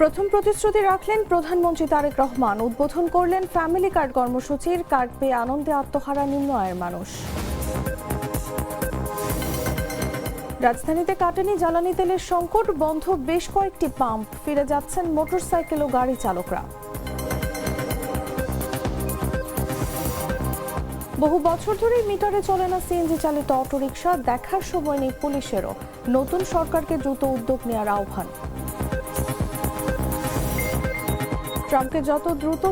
প্রথম প্রতিশ্রুতি রাখলেন প্রধানমন্ত্রী তারেক রহমান। উদ্বোধন করলেন ফ্যামিলি কার্ড কর্মসূচির। কার্ড পেয়ে আনন্দে আত্মহারা নিম্ন আয়ের মানুষ। রাজধানীতে কাটেনি জ্বালানি তেলের সংকট, বন্ধ বেশ কয়েকটি পাম্প। ফিরে যাচ্ছেন মোটরসাইকেল ও গাড়ি চালকরা। বহু বছর ধরেই মিটারে চলে না সিএনজি চালিত অটোরিকশা। দেখার সময় নেই পুলিশেরও। নতুন সরকারকে দ্রুত উদ্যোগ নেওয়ার আহ্বান। ট্রাম্পকে যত দ্রুত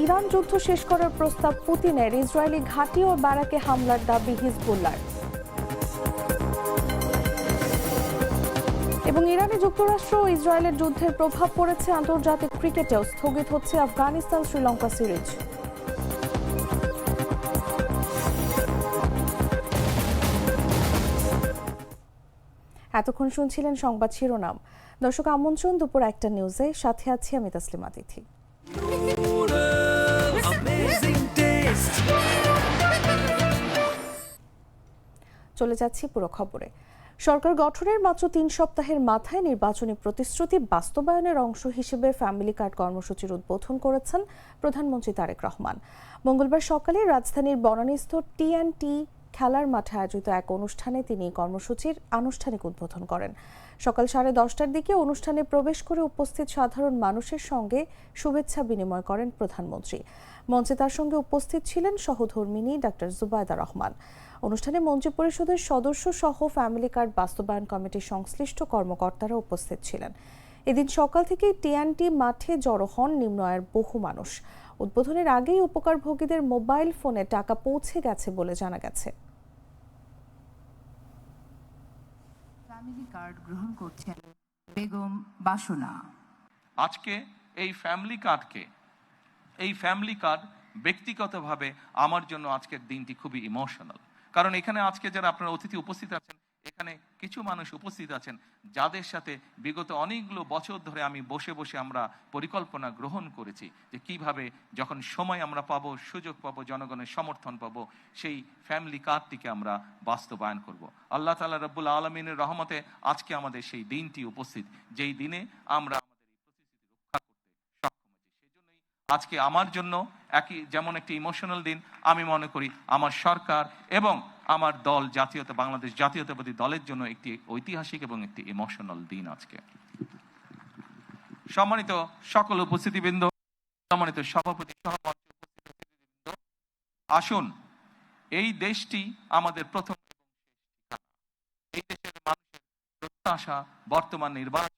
ইরান যুদ্ধ শেষ করার প্রস্তাব পুতিনের। ইসরায়েলি ঘাঁটি ও ব্যারাকে হামলার দাবি হিজবুল্লাহর। এবং ইরানে যুক্তরাষ্ট্র ও ইসরায়েলের যুদ্ধের প্রভাব পড়েছে আন্তর্জাতিক ক্রিকেটেও। স্থগিত হচ্ছে আফগানিস্তান শ্রীলঙ্কা সিরিজ। এতক্ষণ শুনছিলেন সংবাদ শিরোনাম। দর্শক, আমন্ত্রণ দুপুর 1টা নিউজে। সাথে আছি আমি তাসলিমা তিথি। চলে যাচ্ছি পুরো খবরে। সরকার গঠনের মাত্র 3 সপ্তাহের মাথায় নির্বাচনী প্রতিশ্রুতি বাস্তবায়নের অংশ হিসেবে ফ্যামিলি কার্ড কর্মসূচির উদ্বোধন করেছেন প্রধানমন্ত্রী তারেক রহমান। মঙ্গলবার সকালে রাজধানীর বনানীস্থ টি&টি খেলার মাঠে আয়োজিত এক অনুষ্ঠানে তিনি কর্মসূচির আনুষ্ঠানিক উদ্বোধন করেন। সকাল 10:30টার দিকে অনুষ্ঠানে প্রবেশ করে উপস্থিত সাধারণ মানুষের সঙ্গে শুভেচ্ছা বিনিময় করেন প্রধানমন্ত্রী। মঞ্চে তার সঙ্গে উপস্থিত ছিলেন সহধর্মিণী ডাক্তার জুবায়দা রহমান। অনুষ্ঠানে মন্ত্রিপরিষদের সদস্য সহ ফ্যামিলি কার্ড বাস্তবায়ন কমিটির সংশ্লিষ্ট কর্মকর্তারা উপস্থিত ছিলেন। এদিন সকাল থেকেই টি&টি মাঠে জড়ো হন নিম্ন আয়ের বহু মানুষ। উদ্বোধনের আগেই উপকারভোগীদের মোবাইল ফোনে টাকা পৌঁছে গেছে বলে জানা গেছে। ফ্যামিলি কার্ড গ্রহণ করছেন বেগম বাসনা। আজকে এই ফ্যামিলি কার্ড ব্যক্তিগতভাবে আমার জন্য আজকের দিনটি খুবই ইমোশনাল। কারণ এখানে আজকে যারা আপনারা অতিথি উপস্থিত আছেন, এখানে কিছু মানুষ উপস্থিত আছেন যাদের সাথে বিগত অনেকগুলো বছর ধরে আমি বসে বসে আমরা পরিকল্পনা গ্রহণ করেছি যে কিভাবে যখন সময় আমরা পাবো, সুযোগ পাবো, জনগণের সমর্থন পাবো, সেই ফ্যামিলি কার্ডটিকে আমরা বাস্তবায়ন করব। আল্লাহ তাআলা রব্বুল আলামিনের রহমতে আজকে আমাদের সেই দিনটি উপস্থিত, যেই দিনে আমরা আজকে আমার জন্য যেমন একটি ইমোশনাল দিন, আমি মনে করি আমার সরকার এবং আমার দল বাংলাদেশ জাতীয়তাবাদী দলের জন্য একটি ঐতিহাসিক এবং একটি ইমোশনাল দিন আজকে। সম্মানিত সকল উপস্থিতিবৃন্দ, সম্মানিত সভাপতি সহ আসুন, এই দেশটি আমাদের প্রথম এই দেশের মানুষের প্রত্যাশা বর্তমান নির্বাচিত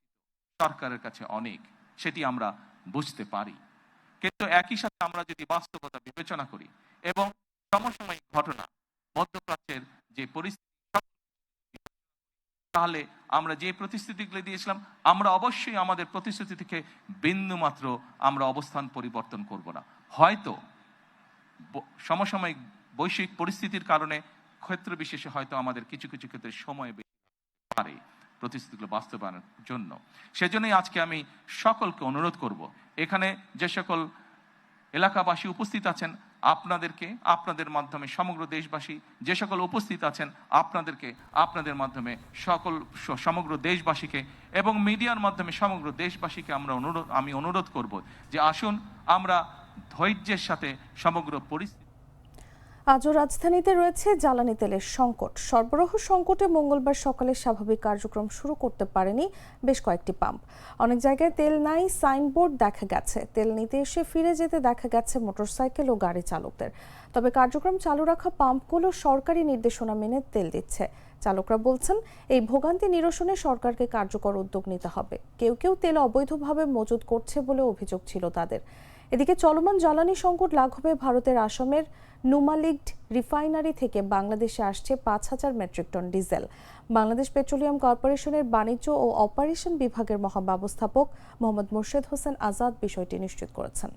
সরকারের কাছে অনেক, সেটি আমরা বুঝতে পারি। কিন্তু একই সাথে আমরা যদি বাস্তবতা বিবেচনা করি এবং সমসাময়িক ঘটনা, মধ্যপ্রাচ্যের যে পরিস্থিতি, তাহলে আমরা যে প্রতিশ্রুতিগুলো দিয়েছিলাম, আমরা অবশ্যই আমাদের প্রতিশ্রুতি থেকে বিন্দু মাত্র আমরা অবস্থান পরিবর্তন করব না। হয়তো সমসাময়িক বৈশ্বিক পরিস্থিতির কারণে ক্ষেত্র বিশেষে হয়তো আমাদের কিছু কিছু ক্ষেত্রে সময় বেশি পারে প্রতিশ্রুতিগুলো বাস্তবায়নের জন্য। সেজন্যই আজকে আমি সকলকে অনুরোধ করব, এখানে যে সকল এলাকাবাসী উপস্থিত আছেন আপনাদেরকে, আপনাদের মাধ্যমে সমগ্র দেশবাসী যে সকল উপস্থিত আছেন আপনাদেরকে, আপনাদের মাধ্যমে সমগ্র দেশবাসীকে এবং মিডিয়ার মাধ্যমে সমগ্র দেশবাসীকে আমি অনুরোধ করব যে আসুন আমরা ধৈর্যের সাথে সমগ্র পরিস্থিতি। আজও রাজধানীতে রয়েছে জ্বালানি তেলের সংকট। সরবরাহ সংকটে মঙ্গলবার সকালে স্বাভাবিক কার্যক্রম শুরু করতে পারেনি বেশ কয়েকটি পাম্প। অনেক জায়গায় তেল নাই সাইনবোর্ড দেখা গেছে। তেল নিতে এসে ফিরে যেতে দেখা গেছে মোটরসাইকেল ও গাড়ি চালকদের। তবে কার্যক্রম চালু রাখা পাম্পগুলো সরকারি নির্দেশনা মেনে তেল দিচ্ছে। চালকরা বলছেন, এই ভোগান্তি নিরসনে সরকারকে কার্যকর উদ্যোগ নিতে হবে। কেউ কেউ তেল অবৈধভাবে মজুত করছে বলে অভিযোগ ছিল তাদের। এদিকে চলমান জ্বালানি সংকট লাঘবে ভারতের আসামের নুমালিগড রিফাইনারি থেকে বাংলাদেশে আসছে 5,000 metric ton diesel. Bangladesh petroleum কর্পোরেশনের বাণিজ্য ও অপারেশন বিভাগের মহাব্যবস্থাপক মোহাম্মদ মোর্শেদ হোসেন আজাদ বিষয়টি নিশ্চিত করেছেন।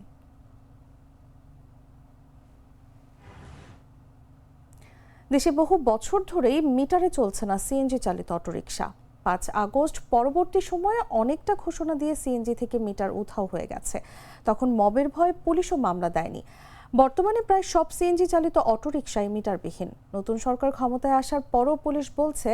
দেশে বহু বছর ধরেই মিটারে চলছে না সিএনজি চালিত অটোরিকশা। 5 আগস্ট পরবর্তী সময়ে অনেকটা ঘোষণা দিয়ে সিএনজি থেকে মিটার উধাও হয়ে গেছে। তখন মবের ভয়ে পুলিশও মামলা দেয়নি। বর্তমানে প্রায় সব সিএনজি চালিত অটোরিকশাই মিটারবিহীন। নতুন সরকার ক্ষমতায় আসার পরও পুলিশ বলছে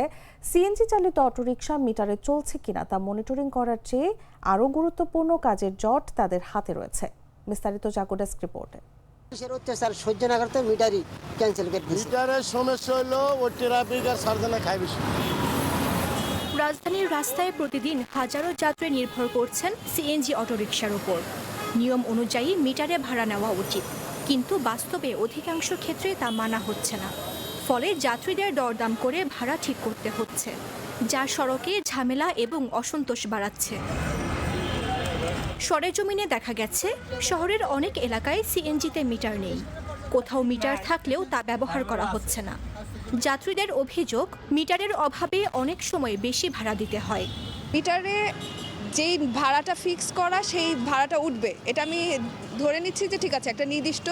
সিএনজি চালিত অটোরিকশা মিটারে চলছে কিনা তা মনিটরিং করার চেয়ে আরও গুরুত্বপূর্ণ কাজের জট তাদের হাতে রয়েছে। বিস্তারিত জাগো ডেস্ক রিপোর্টে। অত্যাচার সহ্য না করতে মিটারই ক্যান্সেল করে দিয়েছে। মিটারের সমস্যা হলো ও ট্রাফিক আর সার্জনে খাই বেশি। রাজধানীর রাস্তায় প্রতিদিন হাজারো যাত্রী নির্ভর করছেন সিএনজি অটোরিকশার উপর। নিয়ম অনুযায়ী মিটারে ভাড়া নেওয়া উচিত, কিন্তু বাস্তবে অধিকাংশ ক্ষেত্রে তা মানা হচ্ছে না। ফলে যাত্রীদের দরদাম করে ভাড়া ঠিক করতে হচ্ছে, যা সড়কে ঝামেলা এবং অসন্তোষ বাড়াচ্ছে। সরেজমিনে দেখা গেছে শহরের অনেক এলাকায় সিএনজিতে মিটার নেই, কোথাও মিটার থাকলেও তা ব্যবহার করা হচ্ছে না। যাত্রীদের অভিযোগ, মিটারের অভাবে অনেক সময় বেশি ভাড়া দিতে হয়। মিটারে যেই ভাড়াটা ফিক্স করা সেই ভাড়াটা উঠবে, এটা আমি ধরে নিচ্ছি যে ঠিক আছে একটা নির্দিষ্ট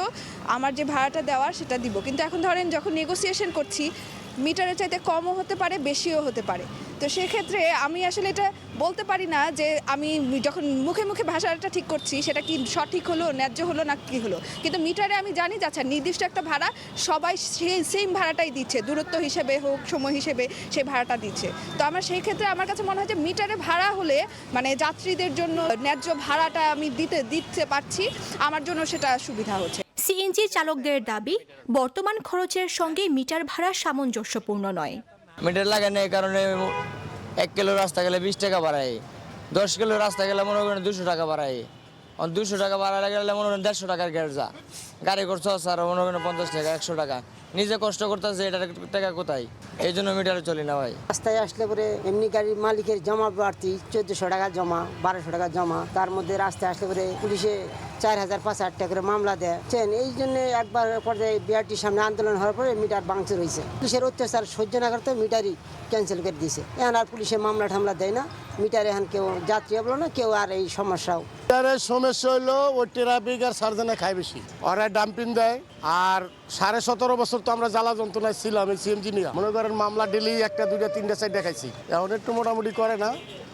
আমার যে ভাড়াটা দেওয়ার সেটা দিব, কিন্তু এখন ধরেন যখন নেগোসিয়েশন করছি মিটারের চাইতে কমও হতে পারে বেশিও হতে পারে। তো সেক্ষেত্রে আমি আসলে এটা বলতে পারি না যে আমি যখন মুখে মুখে ভাষাটা ঠিক করছি সেটা কি সঠিক হলো, ন্যায্য হলো না কি হলো, কিন্তু মিটারে আমি জানি যে আচ্ছা নির্দিষ্ট একটা ভাড়া সবাই সেই সেম ভাড়াটাই দিচ্ছে, দূরত্ব হিসেবে হোক সময় হিসেবে সেই ভাড়াটা দিচ্ছে। তো আমার সেই ক্ষেত্রে আমার কাছে মনে হয় যে মিটারে ভাড়া হলে মানে যাত্রীদের জন্য ন্যায্য ভাড়াটা আমি দিতে পারছি, আমার জন্য সেটা সুবিধা হচ্ছে। সিএনজি চালকদের দাবি, বর্তমান খরচের সঙ্গে মিটার ভাড়া সামঞ্জস্যপূর্ণ নয়। মিটার লাগানো এই কারণে 1 কিলো রাস্তা গেলে 20 টাকা বাড়ায়, 10 কিলো রাস্তা গেলে মনে করেন 200 টাকা বাড়ায়। 200 টাকা বাড়ালে গেলে মনে করেন 150 টাকার গ্যাস যা গাড়ি খরচ স্যার মনে করেন 50 টাকা 100 টাকা নিজে কষ্ট করতেছে, এটার টাকা কোথায়? এই জন্য মিটারে চলি না ভাই। রাস্তায় আসলে পরে এমনি গাড়ির মালিকের জমা বাড়তি 1400 টাকা জমা, 1200 টাকা জমা, তার মধ্যে রাস্তায় আসলে পরে পুলিশে 4000-5000 টাকা করে মামলা দেয়। এই জন্য একবার পর্যায়ে বিআরটির সামনে আন্দোলন হওয়ার পরে মিটার ভাঙচুর হয়েছে। পুলিশের অত্যাচার সহ্য না করতে মিটারই ক্যান্সেল করে দিয়েছে। এখন আর পুলিশে মামলা ঠামলা দেয় না, মিটারে এখন কেউ যাত্রী বলো না, কেউ আর এই সমস্যাও। মিটারের সমস্যা হলো ও ট্রাফিক আর সার্জনে খাই বেশি। ওরা ডাম্পিং দেয়, আর 17.5 বছর তো আমরা জ্বালা যন্ত্রণায় ছিলাম এই সিএনজি নিয়ে। মনে করেন মামলা ডেলি 1টা 2টা 3টা 4টা দেখাইছি, এখন একটু মোটামুটি করে না।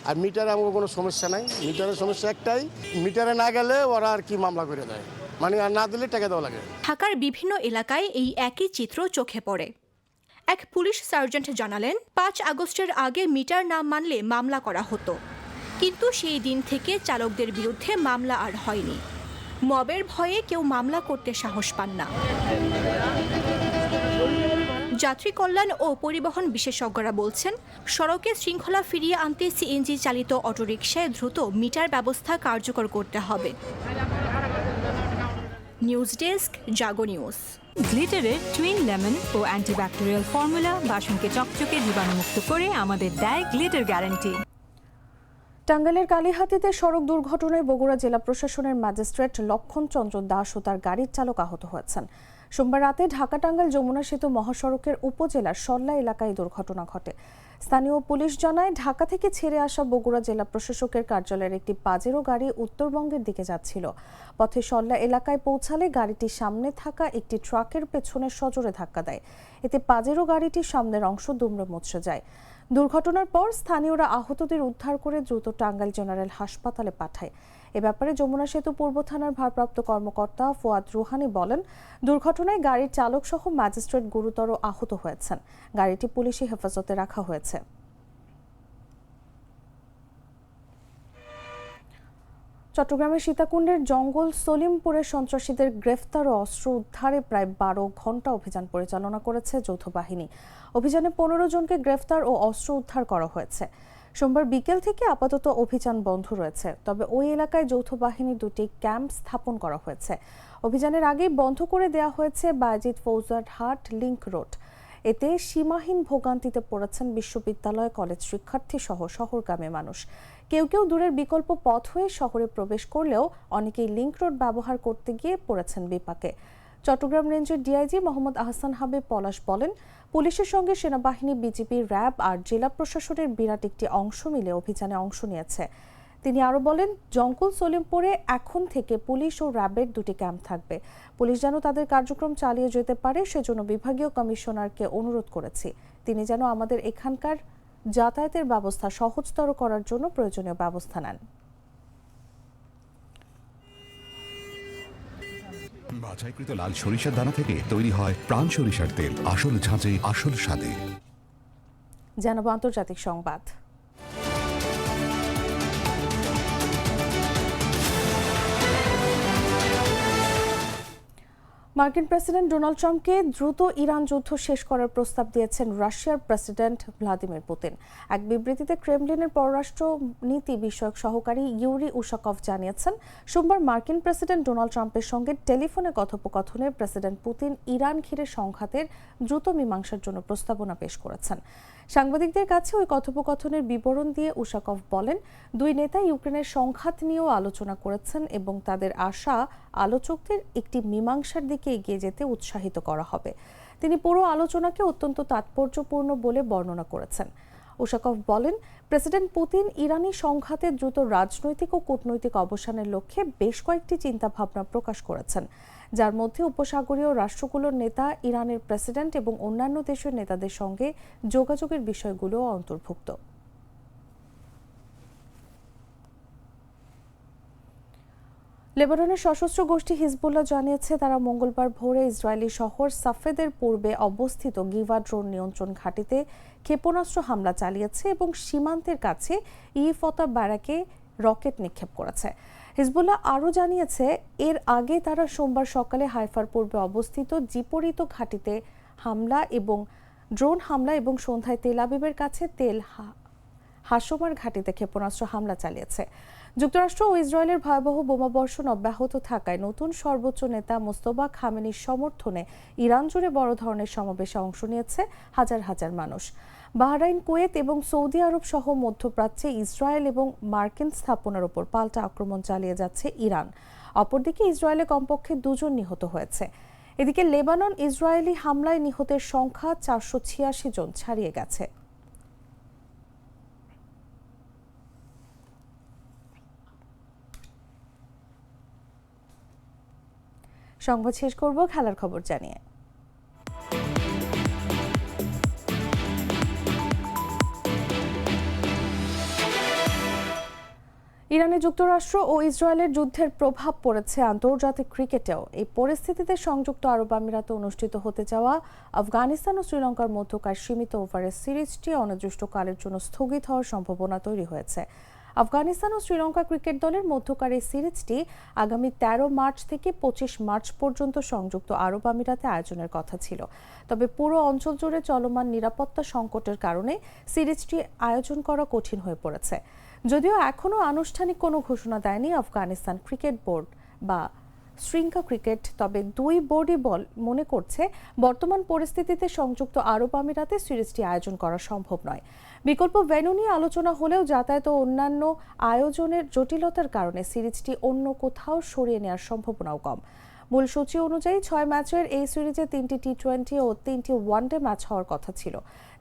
আর মিটারে আমার কোনো সমস্যা নাই, মিটারের সমস্যা একটাই, মিটারে না গেলে ওরা আর কি মামলা করে দেয়, মানে আর না দিলে টাকা দেওয়া লাগে। ঢাকার বিভিন্ন এলাকায় এই একই চিত্র চোখে পড়ে। এক পুলিশ সার্জেন্ট জানালেন, 5 আগস্টের আগে মিটার না মানলে মামলা করা হতো, কিন্তু সেই দিন থেকে চালকদের বিরুদ্ধে মামলা আর হয়নি। মবের ভয়ে কেউ মামলা করতে সাহস পান না। যাত্রী কল্যাণ ও পরিবহন বিশেষজ্ঞরা বলছেন, সড়কে শৃঙ্খলা ফিরিয়ে আনতে সিএনজি চালিত অটোরিকশায় দ্রুত মিটার ব্যবস্থা কার্যকর করতে হবে। নিউজ ডেস্ক, জাগো নিউজ। গ্লিটারের টুইন লেমন ও অ্যান্টিব্যাকটেরিয়াল ফর্মুলা বাসনকে চকচকে জীবাণুমুক্ত করে আমাদের দেয় গ্লিটার গ্যারান্টি। টাঙ্গাইলের কালীহাতীতে সড়ক দুর্ঘটনায় বগুড়া জেলা প্রশাসনের ম্যাজিস্ট্রেট লক্ষণ চন্দ্র দাস ও তার গাড়ির চালক আহত হয়েছেন। সোমবার রাতে ঢাকা টাঙ্গাইল যমুনা সেতু মহাসড়কের উপজেলার সল্লা এলাকায় দুর্ঘটনা ঘটে। স্থানীয় পুলিশ জানায়, ঢাকা থেকে ছেড়ে আসা বগুড়া জেলা প্রশাসকের কার্যালয়ের একটি পাজেরো গাড়ি উত্তরবঙ্গের দিকে যাচ্ছিল। পথে সল্লা এলাকায় পৌঁছালে গাড়িটি সামনে থাকা একটি ট্রাকের পেছনে সজোরে ধাক্কা দেয়। এতে পাজেরো গাড়িটির সামনের অংশ দুমড়ে মুচড়ে যায়। দুর্ঘটনার পর স্থানীয়রা আহতদের উদ্ধার করে দ্রুত টাঙ্গাইল জেনারেল হাসপাতালে পাঠায়। এ ব্যাপারে যমুনা সেতু পূর্ব থানার ভারপ্রাপ্ত কর্মকর্তা ফুয়াদ রুহানি বলেন, দুর্ঘটনায় গাড়ির চালক সহ ম্যাজিস্ট্রেট গুরুতর আহত হয়েছেন। গাড়িটি পুলিশি হেফাজতে রাখা হয়েছে। চট্টগ্রামের সীতাকুণ্ডের জঙ্গল সলিমপুরে সন্ত্রাসীদের গ্রেফতার ও অস্ত্র উদ্ধারে প্রায় 12 ঘণ্টা অভিযান পরিচালনা করেছে যৌথ বাহিনী। অভিযানে 15 জনকে গ্রেফতার ও অস্ত্র উদ্ধার করা হয়েছে। সোমবার বিকেল থেকে আপাতত অভিযান বন্ধ রয়েছে, তবে ওই এলাকায় যৌথ বাহিনীর 2টি ক্যাম্প স্থাপন করা হয়েছে। অভিযানের আগেই বন্ধ করে দেওয়া হয়েছে বায়েজিদ ফৌজদারহাট লিংক রোড। এতে সীমাহীন ভোগান্তিতে পড়েছেন বিশ্ববিদ্যালয় কলেজ শিক্ষার্থী সহ শহরগামী মানুষ। কেউ কেউ দূরের বিকল্প পথ হয়ে শহরে প্রবেশ করলেও অনেকেই লিংক রোড ব্যবহার করতে গিয়ে পড়েছেন বিপাকে। চট্টগ্রাম রেঞ্জের ডিআইজি মোহাম্মদ আহসান হাবিব পলাশ বলেন, পুলিশের সঙ্গে সেনাবাহিনী, বিজিবি, র্যাব আর জেলা প্রশাসনের বিরাট একটি অংশ মিলে অভিযানে অংশ নিয়েছে। তিনি আরো বলেন, জঙ্গল সলিমপুরে এখন থেকে পুলিশ ও র্যাবের 2টি ক্যাম্প থাকবে। পুলিশ যেন তাদের কার্যক্রম চালিয়ে যেতে পারে সেজন্য বিভাগীয় কমিশনারকে অনুরোধ করেছি। তিনি যেন আমাদের এখানকার যাতায়াতের ব্যবস্থা সহজতর করার জন্য প্রয়োজনীয় ব্যবস্থা নেন। বাছাইকৃত লাল সরিষার দানা থেকে তৈরি হয় প্রাণ সরিষার তেল, আসল ঝাঁঝে আসল স্বাদে। জানাবো আন্তর্জাতিক সংবাদ। মার্কিন প্রেসিডেন্ট ডোনাল্ড ট্রাম্পকে দ্রুত ইরান যুদ্ধ শেষ করার প্রস্তাব দিয়েছেন রাশিয়ার প্রেসিডেন্ট ভ্লাদিমির পুতিন। এক বিবৃতিতে ক্রেমলিনের পররাষ্ট্র নীতি বিষয়ক সহকারী ইউরি উশাকভ জানিয়েছেন, সোমবার মার্কিন প্রেসিডেন্ট ডোনাল্ড ট্রাম্পের সঙ্গে টেলিফোনে কথোপকথনে প্রেসিডেন্ট পুতিন ইরান ঘিরে সংঘাতের দ্রুত মীমাংসার জন্য প্রস্তাবনা পেশ করেছেন। সাংবাদিকদের কাছে ওই কথোপকথনের বিবরণ দিয়ে উশাকভ বলেন, দুই নেতা ইউক্রেনের সংঘাত নিয়েও আলোচনা করেছেন এবং তাদের আশা আলোচকদের একটি মীমাংসার দিকে এগিয়ে যেতে উৎসাহিত করা হবে। তিনি পুরো আলোচনাকে অত্যন্ত তাৎপর্যপূর্ণ বলে বর্ণনা করেছেন। উশাকভ বলেন, প্রেসিডেন্ট পুতিন ইরানি সংঘাতের দ্রুত রাজনৈতিক ও কূটনৈতিক অবসানের লক্ষ্যে বেশ কয়েকটি চিন্তাভাবনা প্রকাশ করেছেন, যার মধ্যে উপসাগরীয় রাষ্ট্রগুলোর নেতা, ইরানের প্রেসিডেন্ট এবং অন্যান্য দেশের নেতাদের সঙ্গে যোগাযোগের বিষয়গুলো অন্তর্ভুক্ত। লেবাননের সশস্ত্র গোষ্ঠী হিজবুল্লাহ জানিয়েছে, তারা মঙ্গলবার ভোরে ইসরায়েলি শহর সাফেদের পূর্বে অবস্থিত গিভা ড্রোন নিয়ন্ত্রণ ঘাঁটিতে ক্ষেপণাস্ত্র হামলা চালিয়েছে এবং সীমান্তের কাছে ইফতা ব্যারাকে রকেট নিক্ষেপ করেছে। হিজবুল্লাহ আরও জানিয়েছে, এর আগে তারা সোমবার সকালে হাইফার পূর্বে অবস্থিত জিপোরিত ঘাঁটিতে ড্রোন হামলা এবং সন্ধ্যায় তেল আবিবের কাছে হাসোমার ঘাঁটিতে ক্ষেপণাস্ত্র হামলা চালিয়েছে। যুক্তরাষ্ট্র ও ইসরায়েলের ভয়াবহ বোমাবর্ষণ অব্যাহত থাকায় নতুন সর্বোচ্চ নেতা মোস্তফা খামেনির সমর্থনে ইরান জুড়ে বড় ধরনের সমাবেশে অংশ নিয়েছে হাজার হাজার মানুষ। বাহরাইন, কুয়েত এবং সৌদি আরব সহ মধ্যপ্রাচ্যে ইসরায়েল এবং মার্কিন স্থাপনার উপর পাল্টা আক্রমণ চালিয়ে যাচ্ছে ইরান। অপরদিকে ইসরায়েলে কমপক্ষে 2 জন নিহত হয়েছে। এদিকে লেবানন ইসরায়েলি হামলায় নিহতের সংখ্যা 486 জন ছাড়িয়ে গেছে। সংবাদ শেষ করব খেলার খবর জানিয়ে। ইরানে যুক্তরাষ্ট্র ও ইসরায়েলের যুদ্ধের প্রভাব পড়েছে আন্তর্জাতিক ক্রিকেটেও। এই পরিস্থিতিতে সংযুক্ত আরব আমিরাতে অনুষ্ঠিত হতে যাওয়া আফগানিস্তান ও শ্রীলঙ্কার মধ্যকার সীমিত ওভারের সিরিজটি অনির্দিষ্টকালের জন্য স্থগিত হওয়ার সম্ভাবনা তৈরি হয়েছে। আফগানিস্তান ও শ্রীলঙ্কা ক্রিকেট দলের মধ্যকার এই সিরিজটি আগামী 13 মার্চ থেকে 25 মার্চ পর্যন্ত সংযুক্ত আরব আমিরাতে আয়োজনের কথা ছিল। তবে পুরো অঞ্চল জুড়ে চলমান নিরাপত্তা সংকটের কারণে সিরিজটি আয়োজন করা কঠিন হয়ে পড়েছে। যদিও এখনও আনুষ্ঠানিক কোনো ঘোষণা দেয়নি আফগানিস্তান ক্রিকেট বোর্ড বা শ্রীলঙ্কা ক্রিকেট, তবে দুই বোর্ডই মনে করছে বর্তমান পরিস্থিতিতে সংযুক্ত আরব আমিরাতে সিরিজটি আয়োজন করা সম্ভব নয়। বিকল্প ভেন্যু নিয়ে আলোচনা হলেও যাতায়াত ও অন্যান্য আয়োজনের জটিলতার কারণে সিরিজটি অন্য কোথাও সরিয়ে নেওয়ার সম্ভাবনাও কম। মূল সূচি অনুযায়ী 6 ম্যাচের এই সিরিজে 3টি টি20 ও 3টি ওয়ানডে ম্যাচ হওয়ার কথা ছিল।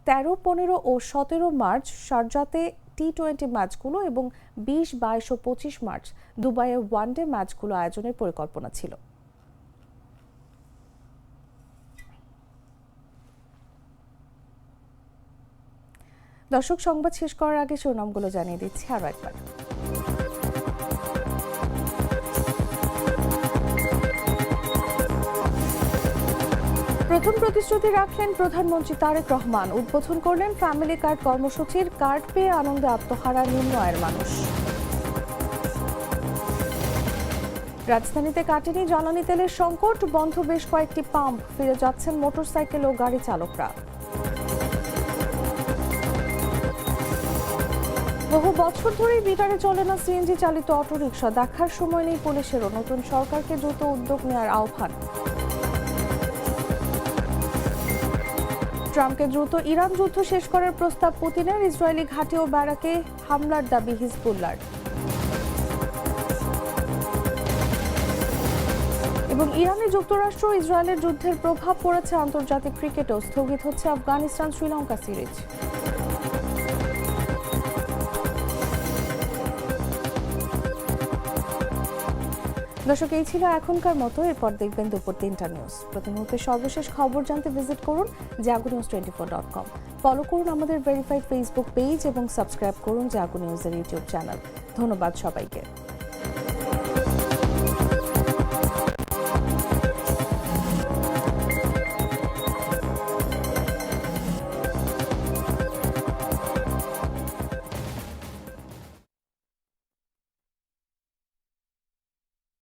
13, 15 ও 17 মার্চ শারজাতে টি20 ম্যাচগুলো এবং 20, 22 ও 25 মার্চ দুবাইয়ে ওয়ানডে ম্যাচগুলো আয়োজনের পরিকল্পনা ছিল। দর্শক, সংবাদ শেষ করার আগে শিরোনামগুলো জানিয়ে দিচ্ছি আরও একবার। প্রথম প্রতিশ্রুতি রাখলেন প্রধানমন্ত্রী তারেক রহমান। উদ্বোধন করলেন ফ্যামিলি কার্ড কর্মসূচির। কার্ড পেয়ে আনন্দে আত্মহারা নিম্ন আয়ের মানুষ। রাজধানীতে কাটেনি জ্বালানি তেলের সংকট, বন্ধ বেশ কয়েকটি পাম্প। ফিরে যাচ্ছেন মোটরসাইকেল ও গাড়ি চালকরা। বহু বছর ধরেই মিটারে চলে না সিএনজি চালিত অটোরিকশা। দেখার সময় নেই পুলিশেরও। নতুন সরকারকে দ্রুত উদ্যোগ নেওয়ার আহ্বান। ট্রাম্পকে দ্রুত ইরান যুদ্ধ শেষ করার প্রস্তাব পুতিনের। ইসরায়েলি ঘাঁটি ও ব্যারাকে হামলার দাবি হিজবুল্লাহর। এবং ইরানে যুক্তরাষ্ট্র ও ইসরায়েলের যুদ্ধের প্রভাব পড়েছে আন্তর্জাতিক ক্রিকেটেও। স্থগিত হচ্ছে আফগানিস্তান শ্রীলঙ্কা সিরিজ। দর্শক, এই ছিল এখনকার মতো। এরপর দেখবেন দুপুর 3টা নিউজ। প্রতি মুহূর্তে সর্বশেষ খবর জানতে ভিজিট করুন jagonews24.com। ফলো করুন আমাদের ভেরিফাইড ফেসবুক পেজ এবং সাবস্ক্রাইব করুন জাগো নিউজের ইউটিউব চ্যানেল। ধন্যবাদ সবাইকে।